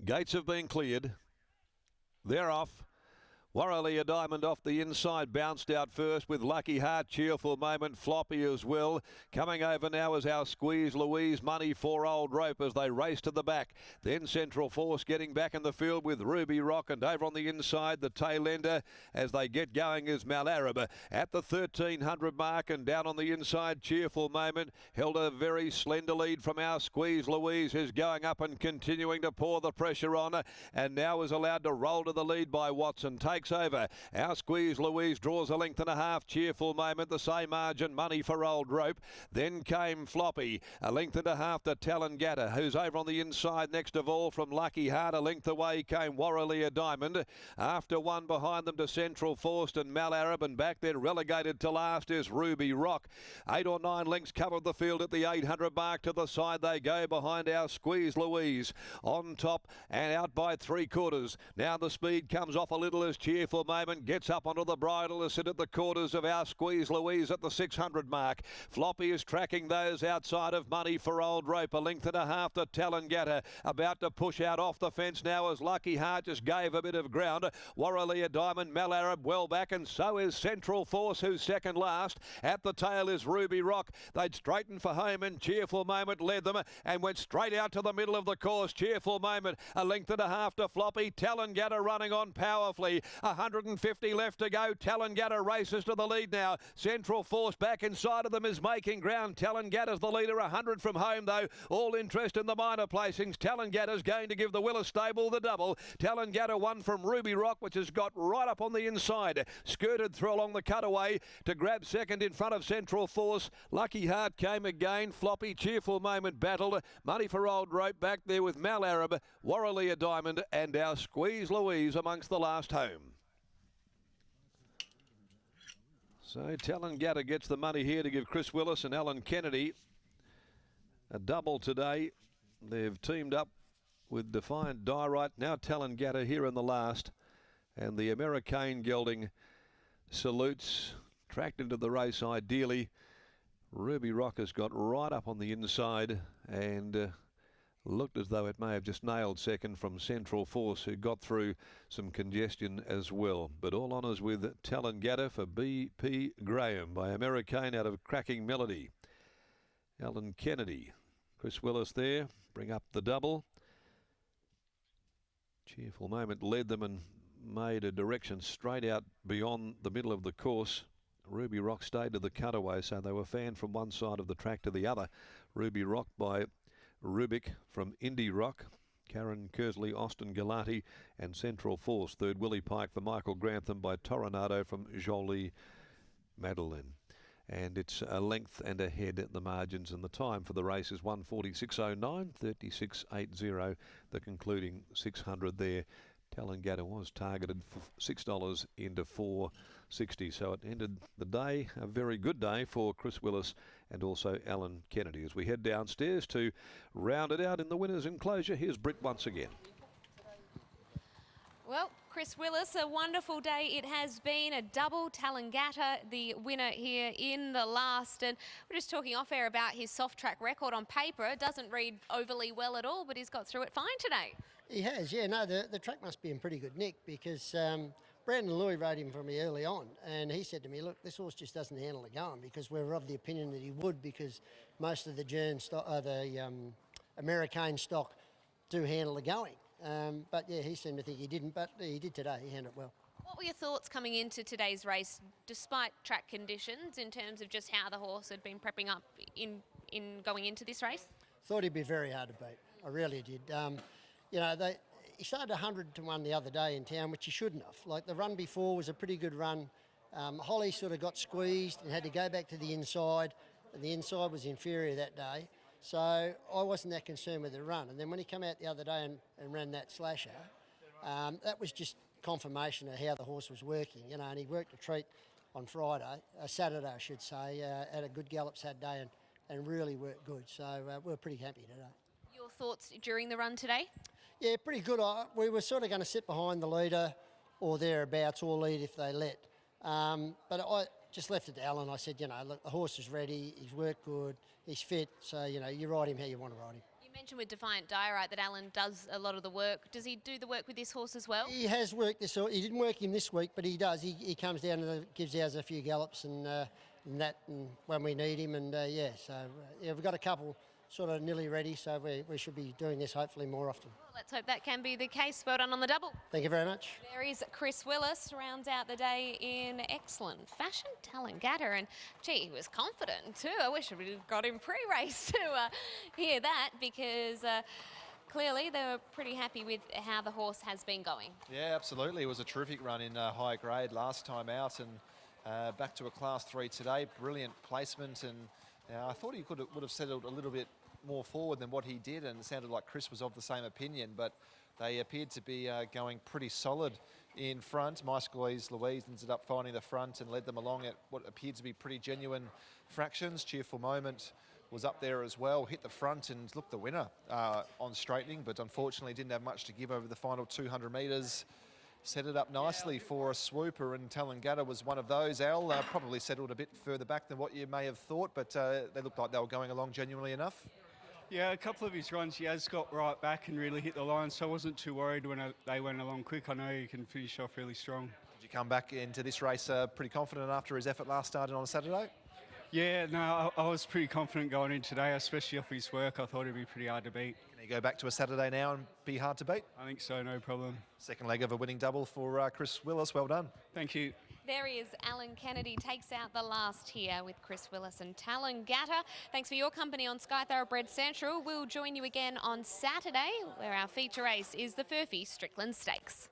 Gates have been cleared. They're off. Warralia Diamond off the inside, bounced out first with Lucky Heart, Cheerful Moment, Floppy as well. Coming over now is our Squeeze Louise, Money for Old Rope as they race to the back. Then Central Force getting back in the field with Ruby Rock, and over on the inside the tail ender as they get going is Malarab at the 1300 mark, and down on the inside Cheerful Moment held a very slender lead from our Squeeze Louise, who's going up and continuing to pour the pressure on, and now is allowed to roll to the lead by Watson. Takes over. Our Squeeze Louise draws a length and a half. Cheerful Moment, the same margin. Money for Old Rope. Then came Floppy, a length and a half to Tallangatta, who's over on the inside next of all from Lucky Heart. A length away came Warralia Diamond. After one behind them to Central Force and Malarab, and back then relegated to last is Ruby Rock. 8 or 9 lengths covered the field at the 800 mark. To the side they go behind our Squeeze Louise. On top and out by 3/4. Now the speed comes off a little as Cheerful Moment gets up onto the bridle to sit at the quarters of our Squeeze Louise at the 600 mark. Floppy is tracking those outside of Money for Old Rope. A length and a half to Tallangatta. About to push out off the fence now as Lucky Heart just gave a bit of ground. Warralia Diamond, Malarab well back, and so is Central Force, who's second last. At the tail is Ruby Rock. They'd straighten for home, and Cheerful Moment led them and went straight out to the middle of the course. Cheerful Moment, a length and a half to Floppy. Tallangatta running on powerfully. 150 left to go. Tallangatta races to the lead now. Central Force back inside of them is making ground. Tallangatta's the leader, 100 from home though. All interest in the minor placings. Tallangatta's going to give the Willis stable the double. Tallangatta won from Ruby Rock, which has got right up on the inside. Skirted through along the cutaway to grab second in front of Central Force. Lucky Heart came again. Floppy, Cheerful Moment battled. Money for Old Rope back there with Malarab, Warralia Diamond, and our Squeeze Louise amongst the last home. So Tallangatta gets the money here to give Chris Willis and Alan Kennedy a double today. They've teamed up with Defiant Diorite. Now Tallangatta here in the last. And the American gelding salutes. Tracked into the race ideally. Ruby Rock has got right up on the inside and looked as though it may have just nailed second from Central Force, who got through some congestion as well. But all honours with Tallangatta for B.P. Graham by American out of Cracking Melody. Alan Kennedy, Chris Willis there, bring up the double. Cheerful Moment led them and made a direction straight out beyond the middle of the course. Ruby Rock stayed to the cutaway, so they were fanned from one side of the track to the other. Ruby Rock by Rubik from Indy Rock, Karen Kersley, Austin Galati, and Central Force. Third, Willie Pike for Michael Grantham by Toronado from Jolie Madeline. And it's a length and a head at the margins, and the time for the race is 1:46.09, 36.80, the concluding 600 there. Tallangatta was targeted for $6 into $4.60, so it ended the day, a very good day for Chris Willis and also Alan Kennedy. As we head downstairs to round it out in the winner's enclosure, here's Britt once again. Well, Chris Willis, a wonderful day it has been. A double. Tallangatta, the winner here in the last. And we're just talking off air about his soft track record on paper. It doesn't read overly well at all, but he's got through it fine today. He has, yeah. No, the track must be in pretty good nick because Brandon Louis rode him for me early on, and he said to me, look, this horse just doesn't handle the going, because we're of the opinion that he would, because most of the American stock do handle the going. But yeah, he seemed to think he didn't, but he did today. He handled it well. What were your thoughts coming into today's race, despite track conditions, in terms of just how the horse had been prepping up in going into this race? Thought he'd be very hard to beat. I really did. You know, he started 100 to 1 the other day in town, which he shouldn't have. Like, the run before was a pretty good run. Holly sort of got squeezed and had to go back to the inside, and the inside was inferior that day. So I wasn't that concerned with the run. And then when he came out the other day and ran that slasher, that was just confirmation of how the horse was working, you know, and he worked a treat on Saturday, I should say, had a good gallop Saturday and really worked good. So we're pretty happy today. Your thoughts during the run today? Yeah, pretty good. We were sort of going to sit behind the leader or thereabouts, or lead if they let. But I just left it to Alan. I said, you know, look, the horse is ready, he's worked good, he's fit, so, you know, you ride him how you want to ride him. You You mentioned with Defiant Diorite that Alan does a lot of the work. Does he do the work with this horse as well? He has worked this. He didn't work him this week, but he does. He comes down and gives ours a few gallops and when we need him. And yeah, so we've got a couple sort of nearly ready, so we should be doing this hopefully more often. Well, let's hope that can be the case. Well done on the double. Thank you very much. There is Chris Willis, rounds out the day in excellent fashion. Tallangatta, and gee, he was confident too. I wish we'd got him pre-race to hear that, because clearly they were pretty happy with how the horse has been going. Yeah, absolutely. It was a terrific run in high grade last time out, and back to a Class 3 today. Brilliant placement, and I thought he would have settled a little bit more forward than what he did, and it sounded like Chris was of the same opinion, but they appeared to be going pretty solid in front. My squeeze Louise ended up finding the front and led them along at what appeared to be pretty genuine fractions. Cheerful Moment was up there as well, hit the front and looked the winner on straightening, but unfortunately didn't have much to give over the final 200 metres. Set it up nicely for a swooper, and Tallangatta was one of those. Al probably settled a bit further back than what you may have thought, but they looked like they were going along genuinely enough. Yeah, a couple of his runs he has got right back and really hit the line, so I wasn't too worried when they went along quick. I know he can finish off really strong. Did you come back into this race pretty confident after his effort last started on Saturday? Yeah, no, I was pretty confident going in today, especially off his work. I thought it'd be pretty hard to beat. Can he go back to a Saturday now and be hard to beat? I think so, no problem. Second leg of a winning double for Chris Willis. Well done. Thank you. There he is, Alan Kennedy takes out the last here with Chris Willis and Tallangatta. Thanks for your company on Sky Thoroughbred Central. We'll join you again on Saturday, where our feature race is the Furphy Strickland Stakes.